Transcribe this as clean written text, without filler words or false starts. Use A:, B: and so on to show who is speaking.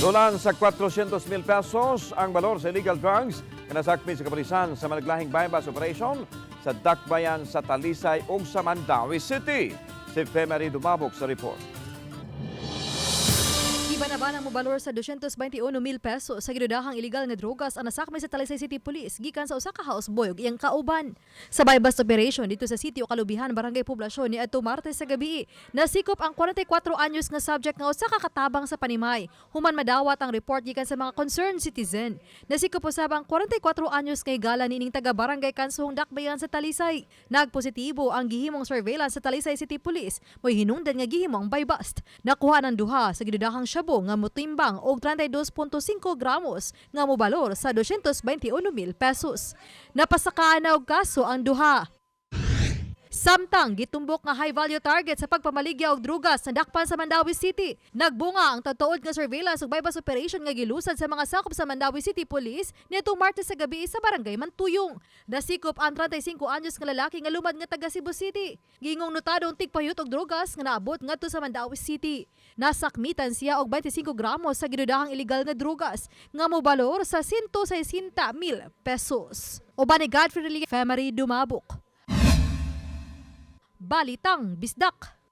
A: Dul-an sa 400,000 pesos ang balor sa illegal drugs na nasakmit sa kapolisan sa managlahing bypass operation sa dakbayan sa Talisay o sa Mandaue City. Si Femery dumabok sa report.
B: Iba na ba ng mobalor sa 221,000 pesos sa ginudahang iligal nga drugas ang nasakmit sa Talisay City Police gikan sa usa ka houseboy ug iyang kauban. Sa bypass operation dito sa sitio Kalubihan, Barangay Poblasyon ni adto Martes sa gabi, nasikop ang 44 anyos nga subject nga usa ka katabang sa Panimay. Human madawat ang report gikan sa mga concerned citizen. Nasikop usab ang 44 anyos nga higala nining taga Barangay Kansuhong Dakbayan sa Talisay. Nagpositibo ang gihimong surveillance sa Talisay City Police moy hinungdan nga gihimong bypass. Nakuha ng duha sa ginudahang shabu nga motimbang og 32.5 gramos nga mobalor sa 221,000 pesos. Napasakaan na og kaso ang duha. Samtang gitumbok nga high-value target sa pagpamaligya og drugas sa dakpan sa Mandaue City. Nagbunga ang tatuod nga surveillance ug bypass operation nga gilusad sa mga sakop sa Mandaue City Police niadtong Martes sa gabi sa Barangay Mantuyong. Nasikop ang 35 anyos nga lalaki nga lumad nga taga Cebu City. Gingong notadong tigpayut og drugas nga naabot ngadto sa Mandaue City. Nasakmitan siya og 25 gramos sa ginudahang illegal nga drugas nga mobalor sa 160,000 pesos. Uban ni Godfrey Femery dumabok. Balitang Bisdak.